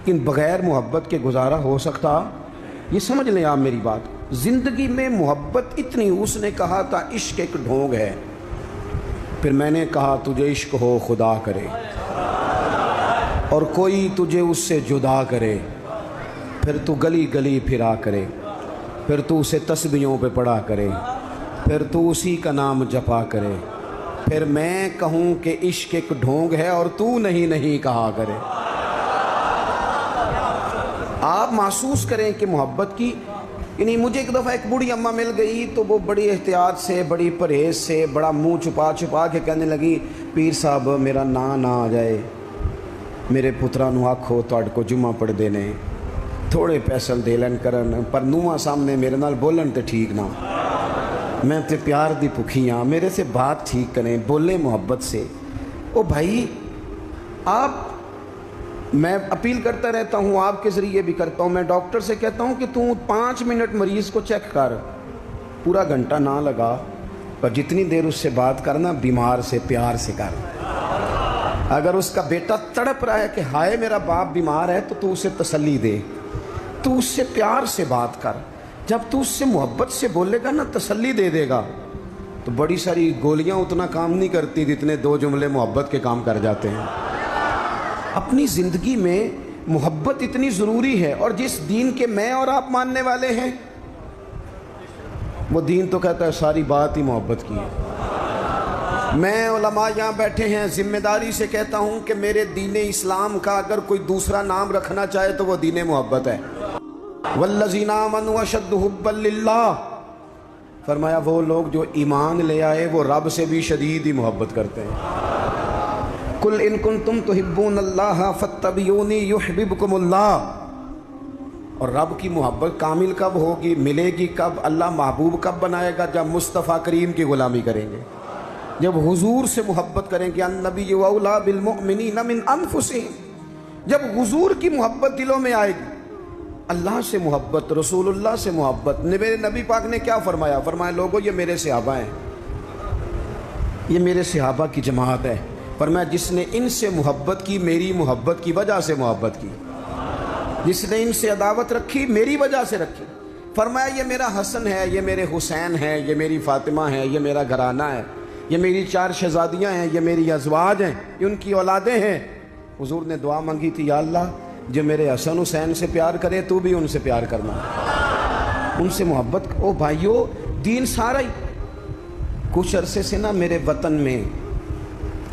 کہ بغیر محبت کے گزارا ہو سکتا؟ یہ سمجھ لیں آپ میری بات، زندگی میں محبت اتنی، اس نے کہا تھا عشق ایک ڈھونگ ہے، پھر میں نے کہا تجھے عشق ہو خدا کرے اور کوئی تجھے اس سے جدا کرے، پھر تو گلی گلی پھرا کرے، پھر تو اسے تسبیحوں پہ پڑھا کرے، پھر تو اسی کا نام جپا کرے، پھر میں کہوں کہ عشق ایک ڈھونگ ہے اور تو نہیں کہا کرے۔ آپ محسوس کریں کہ محبت کی، یعنی مجھے ایک دفعہ ایک بوڑھی اماں مل گئی تو وہ بڑی احتیاط سے، بڑی پرہیز سے، بڑا منہ چھپا کے کہنے لگی، پیر صاحب میرا نا نہ آ جائے، میرے پترا نو آکھو تہاڈے کو جمعہ پڑھ دینے، تھوڑے پیسل دے لین کرن، پر نواں سامنے میرے نال بولن تے ٹھیک نہ، میں تے پیار دی بھکھی ہاں، میرے سے بات ٹھیک کریں، بولیں محبت سے۔ او بھائی آپ، میں اپیل کرتا رہتا ہوں، آپ کے ذریعے بھی کرتا ہوں، میں ڈاکٹر سے کہتا ہوں کہ تو 5 منٹ مریض کو چیک کر، پورا گھنٹہ نہ لگا، پر جتنی دیر اس سے بات کرنا بیمار سے پیار سے کر۔ اگر اس کا بیٹا تڑپ رہا ہے کہ ہائے میرا باپ بیمار ہے تو اسے تسلی دے، تو اس سے پیار سے بات کر۔ جب تو اس سے محبت سے بولے گا نا، تسلی دے دے گا، تو بڑی ساری گولیاں اتنا کام نہیں کرتی جتنے 2 جملے محبت کے کام کر جاتے ہیں۔ اپنی زندگی میں محبت اتنی ضروری ہے، اور جس دین کے میں اور آپ ماننے والے ہیں، وہ دین تو کہتا ہے ساری بات ہی محبت کی ہے۔ میں علماء یہاں بیٹھے ہیں، ذمہ داری سے کہتا ہوں کہ میرے دین اسلام کا اگر کوئی دوسرا نام رکھنا چاہے تو وہ دین محبت ہے۔ والذین آمنوا اشد حبا للہ، فرمایا وہ لوگ جو ایمان لے آئے وہ رب سے بھی شدید ہی محبت کرتے ہیں۔ قل ان کنتم تحبون اللہ فاتبعونی یحببکم اللہ۔ اور رب کی محبت کامل کب ہوگی، ملے گی کب، اللہ محبوب کب بنائے گا؟ جب مصطفیٰ کریم کی غلامی کریں گے، جب حضور سے محبت کریں گے۔ النبی اولیٰ بالمؤمنین من انفسہم، جب حضور کی محبت دلوں میں آئے گی، اللہ سے محبت، رسول اللہ سے محبت۔ میرے نبی پاک نے کیا فرمایا؟ فرمایا لوگو یہ میرے صحابہ ہیں، یہ میرے صحابہ کی جماعت ہے۔ فرمایا جس نے ان سے محبت کی میری محبت کی وجہ سے محبت کی، جس نے ان سے عداوت رکھی میری وجہ سے رکھی۔ فرمایا یہ میرا حسن ہے، یہ میرے حسین ہے، یہ میری فاطمہ ہے، یہ میرا گھرانہ ہے، یہ میری 4 شہزادیاں ہیں، یہ میری ازواج ہیں، یہ ان کی اولادیں ہیں۔ حضور نے دعا مانگی تھی، یا اللہ جو میرے حسن حسین سے پیار کرے تو بھی ان سے پیار کرنا، ان سے محبت۔ او بھائیو، دین سارا ہی۔ کچھ عرصے سے نا میرے وطن میں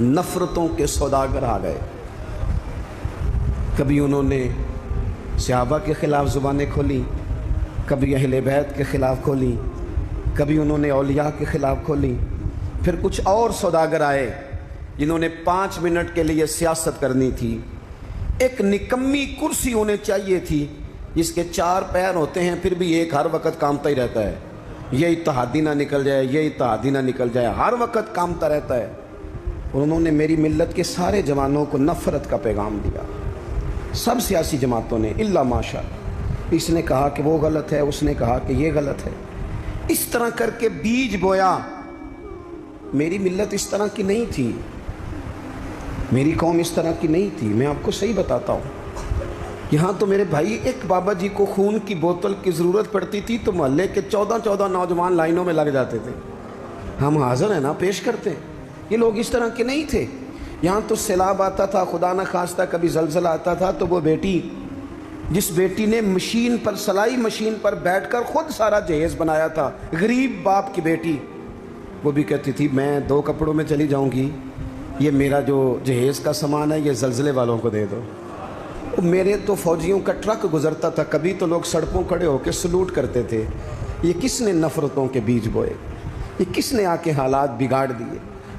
نفرتوں کے سوداگر آ گئے، کبھی انہوں نے صحابہ کے خلاف زبانیں کھولی، کبھی اہل بیت کے خلاف کھولی، کبھی انہوں نے اولیاء کے خلاف کھولی، پھر کچھ اور سوداگر آئے جنہوں نے 5 منٹ کے لیے سیاست کرنی تھی۔ ایک نکمی کرسی انہیں چاہیے تھی جس کے 4 پیر ہوتے ہیں پھر بھی ایک ہر وقت کامتا ہی رہتا ہے، یہ اتحادی نہ نکل جائے، یہ اتحادی نہ نکل جائے، ہر وقت کامتا رہتا ہے۔ اور انہوں نے میری ملت کے سارے جوانوں کو نفرت کا پیغام دیا، سب سیاسی جماعتوں نے، الا ماشاء اللہ۔ اس نے کہا کہ وہ غلط ہے، اس نے کہا کہ یہ غلط ہے، اس طرح کر کے بیج بویا۔ میری ملت اس طرح کی نہیں تھی، میری قوم اس طرح کی نہیں تھی، میں آپ کو صحیح بتاتا ہوں۔ یہاں تو میرے بھائی ایک بابا جی کو خون کی بوتل کی ضرورت پڑتی تھی تو محلے کے 14 نوجوان لائنوں میں لگ جاتے تھے۔ ہم حاضر ہیں نا، پیش کرتے ہیں۔ یہ لوگ اس طرح کے نہیں تھے۔ یہاں تو سیلاب آتا تھا، خدا نہ خواستہ کبھی زلزلہ آتا تھا تو وہ بیٹی، جس بیٹی نے مشین پر، سلائی مشین پر بیٹھ کر خود سارا جہیز بنایا تھا، غریب باپ کی بیٹی، وہ بھی کہتی تھی میں 2 کپڑوں میں چلی جاؤں گی، یہ میرا جو جہیز کا سامان ہے یہ زلزلے والوں کو دے دو۔ میرے تو فوجیوں کا ٹرک گزرتا تھا، کبھی تو لوگ سڑکوں کھڑے ہو کے سلوٹ کرتے تھے۔ یہ کس نے نفرتوں کے بیج بوئے؟ یہ کس نے آ کے حالات بگاڑ دیے؟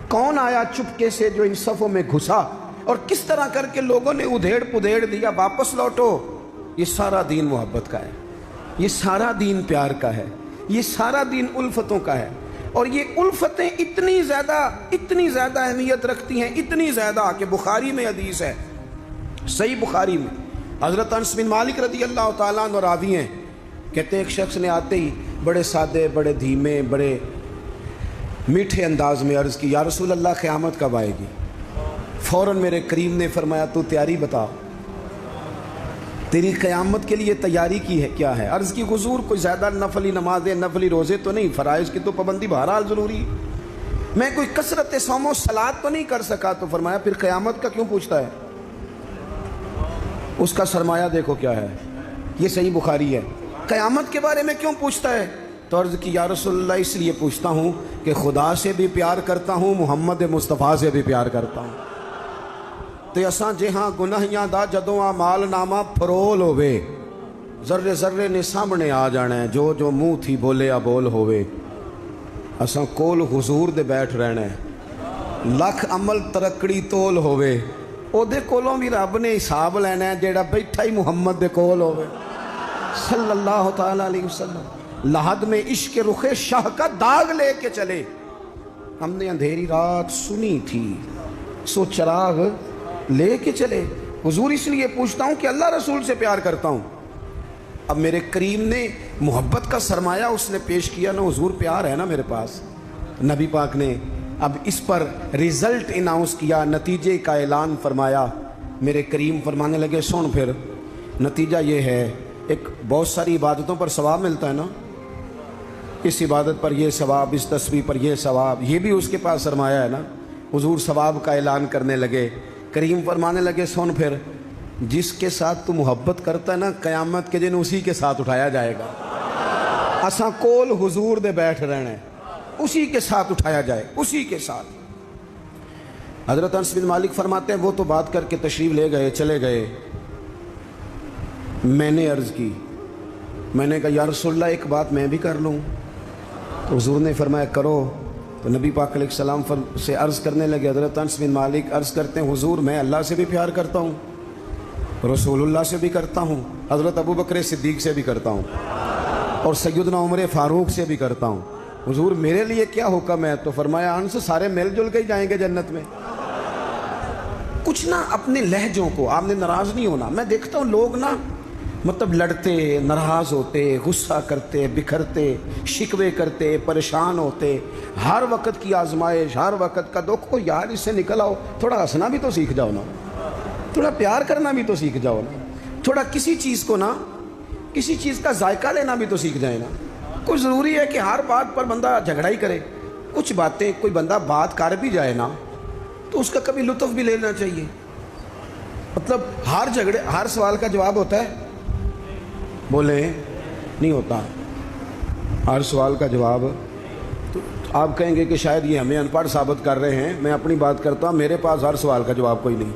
کون آیا چپکے سے جو ان صفوں میں گھسا، اور کس طرح کر کے لوگوں نے ادھیڑ پدھیڑ دیا، واپس لوٹو۔ یہ سارا دین محبت کا ہے، یہ سارا دین پیار کا ہے، یہ سارا دین الفتوں کا ہے۔ اور یہ الفتیں اتنی زیادہ اہمیت رکھتی ہیں، اتنی زیادہ کہ بخاری میں حدیث ہے، صحیح بخاری میں، حضرت انس بن مالک رضی اللہ تعالیٰ عنہ راوی ہیں، کہتے ہیں ایک شخص نے آتے ہی بڑے سادے، بڑے دھیمے، بڑے میٹھے انداز میں عرض کی، یا رسول اللہ قیامت کب آئے گی؟ فوراً میرے کریم نے فرمایا تو تیاری بتا۔ تیری قیامت کے لیے تیاری کی ہے کیا ہے؟ عرض کی حضور کوئی زیادہ نفلی نمازیں نفلی روزے تو نہیں، فرائض کی تو پابندی بہرحال ضروری، میں کوئی کثرت صوم و صلات تو نہیں کر سکا۔ تو فرمایا پھر قیامت کا کیوں پوچھتا ہے؟ اس کا سرمایہ دیکھو کیا ہے، یہ صحیح بخاری ہے، قیامت کے بارے میں کیوں پوچھتا ہے؟ تو عرض کی یا رسول اللہ اس لیے پوچھتا ہوں کہ خدا سے بھی پیار کرتا ہوں، محمد مصطفیٰ سے بھی پیار کرتا ہوں۔ تے اساں جہاں گناہیاں دا جدوں اعمال نامہ پھرول ہوئے، ذرے ذرے نے سامنے آ جانا ہے، جو جو منہ تھی بولے بول ہوئے، اساں کول حضور دے بیٹھ رہنا ہے، لکھ عمل ترکڑی تول ہوئے، او دے کولوں بھی رب نے حساب لینا ہے جیڑا بیٹھا ہی محمد دے کول ہوئے صلی اللہ تعالیٰ علیہ وسلم۔ لحد میں عشق رخ شاہ کا داغ لے کے چلے، ہم نے اندھیری رات سنی تھی سو چراغ لے کے چلے۔ حضور اس لیے پوچھتا ہوں کہ اللہ رسول سے پیار کرتا ہوں۔ اب میرے کریم نے محبت کا سرمایہ اس نے پیش کیا نا، حضور پیار ہے نا میرے پاس، نبی پاک نے اب اس پر ریزلٹ اناؤنس کیا، نتیجے کا اعلان فرمایا۔ میرے کریم فرمانے لگے سن پھر نتیجہ یہ ہے، ایک بہت ساری عبادتوں پر ثواب ملتا ہے نا، اس عبادت پر یہ ثواب، اس تسبیح پر یہ ثواب، یہ بھی اس کے پاس سرمایہ ہے نا۔ حضور ثواب کا اعلان کرنے لگے، کریم فرمانے لگے سن پھر جس کے ساتھ تو محبت کرتا ہے نا، قیامت کے دن اسی کے ساتھ اٹھایا جائے گا۔ اساں کول حضور دے بیٹھ رہنا ہے، اسی کے ساتھ اٹھایا جائے، اسی کے ساتھ۔ حضرت انس بن مالک فرماتے ہیں وہ تو بات کر کے تشریف لے گئے، چلے گئے۔ میں نے عرض کی، میں نے کہا یا رسول اللہ ایک بات میں بھی کر لوں؟ تو حضور نے فرمایا کرو۔ تو نبی پاک علیہ السلام سے عرض کرنے لگے، حضرت انس بن مالک عرض کرتے ہیں حضور میں اللہ سے بھی پیار کرتا ہوں، رسول اللہ سے بھی کرتا ہوں، حضرت ابو بکر صدیق سے بھی کرتا ہوں، اور سیدنا عمر فاروق سے بھی کرتا ہوں، حضور میرے لیے کیا حکم ہے؟ تو فرمایا انس سارے مل جل کے ہی جائیں گے جنت میں۔ کچھ نہ اپنے لہجوں کو، آپ نے ناراض نہیں ہونا۔ میں دیکھتا ہوں لوگ نا مطلب لڑتے، ناراض ہوتے، غصہ کرتے، بکھرتے، شکوے کرتے، پریشان ہوتے، ہر وقت کی آزمائش، ہر وقت کا دکھ کو یار اس سے نکل آؤ، تھوڑا ہنسنا بھی تو سیکھ جاؤ نا، تھوڑا پیار کرنا بھی تو سیکھ جاؤ نا، تھوڑا کسی چیز کو نا، کسی چیز کا ذائقہ لینا بھی تو سیکھ جائے نا۔ کوئی ضروری ہے کہ ہر بات پر بندہ جھگڑا ہی کرے؟ کچھ باتیں کوئی بندہ بات کر بھی جائے نا تو اس کا کبھی لطف بھی لینا چاہیے۔ مطلب ہر سوال کا جواب ہوتا ہے؟ بولے نہیں ہوتا ہر سوال کا جواب۔ تو آپ کہیں گے کہ شاید یہ ہمیں ان پڑھ ثابت کر رہے ہیں، میں اپنی بات کرتا ہوں، میرے پاس ہر سوال کا جواب کوئی نہیں۔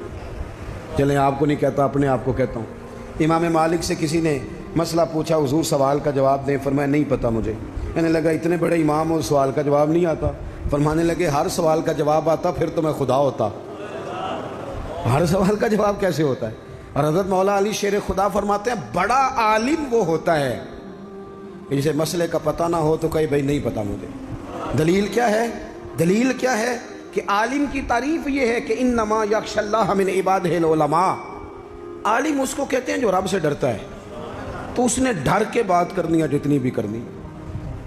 چلیں آپ کو نہیں کہتا، اپنے آپ کو کہتا ہوں۔ امام مالک سے کسی نے مسئلہ پوچھا، حضور سوال کا جواب دیں، فرمایا نہیں پتہ مجھے۔ کہنے لگا اتنے بڑے امام اور سوال کا جواب نہیں آتا؟ فرمانے لگے ہر سوال کا جواب آتا پھر تو میں خدا ہوتا۔ ہر سوال کا جواب کیسے ہوتا ہے؟ اور حضرت مولا علی شیر خدا فرماتے ہیں بڑا عالم وہ ہوتا ہے کہ جسے مسئلے کا پتہ نہ ہو تو کہیں بھائی نہیں پتہ مجھے۔ دلیل کیا ہے؟ دلیل کیا ہے کہ عالم کی تعریف یہ ہے کہ انما یخشی اللہ من عبادہ العلماء۔ عالم اس کو کہتے ہیں جو رب سے ڈرتا ہے، تو اس نے ڈر کے بات کرنی ہے جتنی بھی کرنی،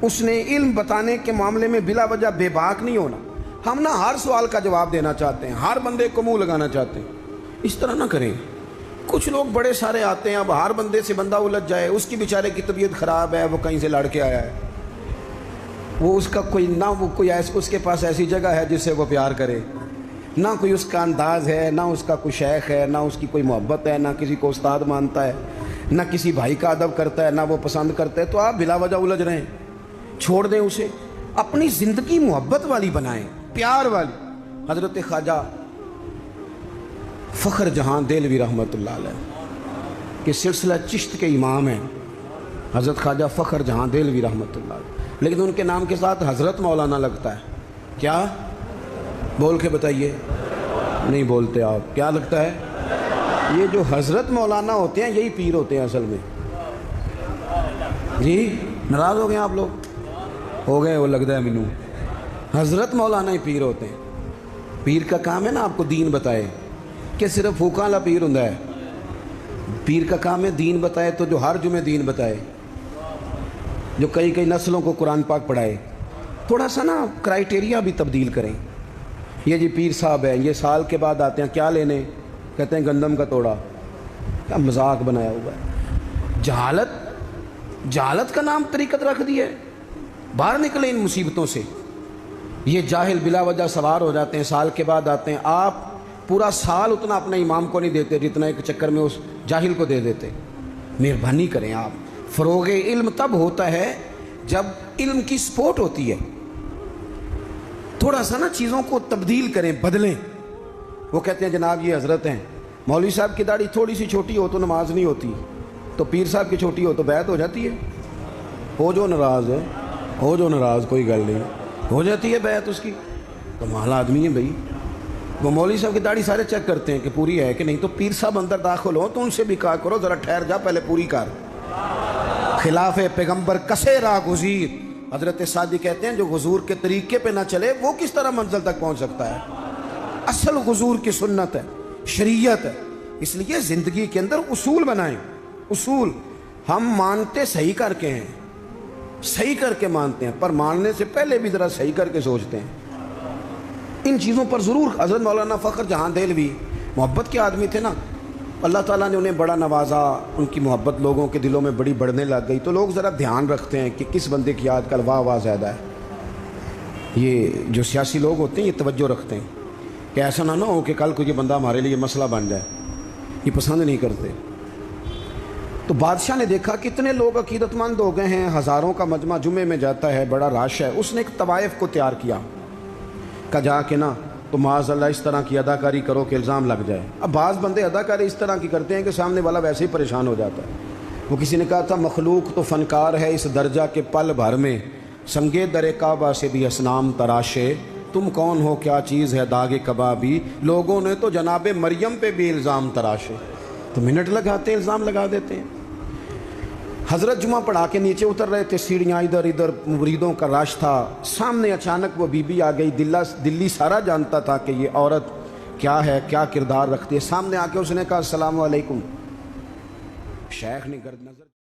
اس نے علم بتانے کے معاملے میں بلا وجہ بے باک نہیں ہونا۔ ہم نہ ہر سوال کا جواب دینا چاہتے ہیں، ہر بندے کو منہ لگانا چاہتے ہیں، اس طرح نہ کریں۔ کچھ لوگ بڑے سارے آتے ہیں، اب ہر بندے سے بندہ الجھ جائے، اس کی بیچارے کی طبیعت خراب ہے، وہ کہیں سے لڑ کے آیا ہے، وہ اس کا کوئی نہ وہ کوئی اس کے پاس ایسی جگہ ہے جس سے وہ پیار کرے، نہ کوئی اس کا انداز ہے، نہ اس کا کوئی شیخ ہے، نہ اس کی کوئی محبت ہے، نہ کسی کو استاد مانتا ہے، نہ کسی بھائی کا ادب کرتا ہے، نہ وہ پسند کرتا ہے، تو آپ بلا وجہ الجھ رہے ہیں۔ چھوڑ دیں اسے، اپنی زندگی محبت والی بنائیں، پیار والی۔ حضرت خواجہ فخر جہاں دہلوی رحمۃ اللہ علیہ کہ سلسلہ چشت کے امام ہیں حضرت خواجہ فخر جہاں دہلوی رحمۃ اللہ علیہ، لیکن ان کے نام کے ساتھ حضرت مولانا لگتا ہے۔ کیا؟ بول کے بتائیے، نہیں بولتے آپ، کیا لگتا ہے؟ یہ جو حضرت مولانا ہوتے ہیں یہی پیر ہوتے ہیں اصل میں۔ جی ناراض ہو گئے آپ لوگ؟ ہو گئے، وہ لگتا ہے مینوں۔ حضرت مولانا ہی پیر ہوتے ہیں۔ پیر کا کام ہے نا آپ کو دین بتائے، کہ صرف پھوکا والا پیر ہوندا ہے؟ پیر کا کام ہے دین بتائے، تو جو ہر جمعے دین بتائے، جو کئی نسلوں کو قرآن پاک پڑھائے۔ تھوڑا سا نا کرائٹیریا بھی تبدیل کریں۔ یہ جی پیر صاحب ہیں، یہ سال کے بعد آتے ہیں، کیا لینے؟ کہتے ہیں گندم کا توڑا۔ کیا مذاق بنایا ہوا ہے. جہالت کا نام طریقت رکھ دی ہے. باہر نکلیں ان مصیبتوں سے. یہ جاہل بلا وجہ سوار ہو جاتے ہیں, سال کے بعد آتے ہیں. آپ پورا سال اتنا اپنے امام کو نہیں دیتے جتنا ایک چکر میں اس جاہل کو دے دیتے. مہربانی کریں آپ. فروغ علم تب ہوتا ہے جب علم کی سپورٹ ہوتی ہے. تھوڑا سا نا چیزوں کو تبدیل کریں, بدلیں. وہ کہتے ہیں جناب یہ حضرت ہیں, مولوی صاحب کی داڑھی تھوڑی سی چھوٹی ہو تو نماز نہیں ہوتی, تو پیر صاحب کی چھوٹی ہو تو بیعت ہو جاتی ہے. ہو جو ناراض ہے, ہو جو ناراض, کوئی گل نہیں, ہو جاتی ہے بیعت اس کی. کمال آدمی ہے بھائی. وہ مولوی صاحب کی داڑھی سارے چیک کرتے ہیں کہ پوری ہے کہ نہیں, تو پیر صاحب اندر داخل ہو تو ان سے بھی کہا کرو ذرا ٹھہر جا, پہلے پوری کر. خلاف پیغمبر کسے راہ گزیر. حضرت سعدی کہتے ہیں جو حضور کے طریقے پہ نہ چلے وہ کس طرح منزل تک پہنچ سکتا ہے. اصل حضور کی سنت ہے, شریعت ہے. اس لیے زندگی کے اندر اصول بنائیں. اصول ہم مانتے صحیح کر کے ہیں, صحیح کر کے مانتے ہیں, پر ماننے سے پہلے بھی ذرا صحیح کر کے سوچتے ہیں. ان چیزوں پر ضرور. حضرت مولانا فخر جہاں دہلوی محبت کے آدمی تھے نا, اللہ تعالیٰ نے انہیں بڑا نوازا, ان کی محبت لوگوں کے دلوں میں بڑی بڑھنے لگ گئی. تو لوگ ذرا دھیان رکھتے ہیں کہ کس بندے کی آج کل واہ واہ زیادہ ہے. یہ جو سیاسی لوگ ہوتے ہیں یہ توجہ رکھتے ہیں کہ ایسا نہ ہو کہ کل کوئی بندہ ہمارے لیے مسئلہ بن جائے. یہ پسند نہیں کرتے. تو بادشاہ نے دیکھا کتنے لوگ عقیدت مند ہو گئے ہیں, ہزاروں کا مجمع جمعے میں جاتا ہے, بڑا رش ہے. اس نے ایک طوائف کو تیار کیا کہ جا کے نا تو معاذ اللہ اس طرح کی اداکاری کرو کہ الزام لگ جائے. اب بعض بندے اداکاری اس طرح کی کرتے ہیں کہ سامنے والا ویسے ہی پریشان ہو جاتا ہے. وہ کسی نے کہا تھا مخلوق تو فنکار ہے اس درجہ کے پل بھر میں, سنگے در کعبہ سے بھی اسنام تراشے, تم کون ہو کیا چیز ہے داغ کبابی, لوگوں نے تو جناب مریم پہ بھی الزام تراشے. تو منٹ لگاتے ہیں, الزام لگا دیتے ہیں. حضرت جمعہ پڑھا کے نیچے اتر رہے تھے, سیڑھیاں ادھر ادھر, مریدوں کا رش تھا. سامنے اچانک وہ بی بی آ گئی. دلی سارا جانتا تھا کہ یہ عورت کیا ہے, کیا کردار رکھتی ہے. سامنے آ کے اس نے کہا السلام علیکم. شیخ نے گرد نظر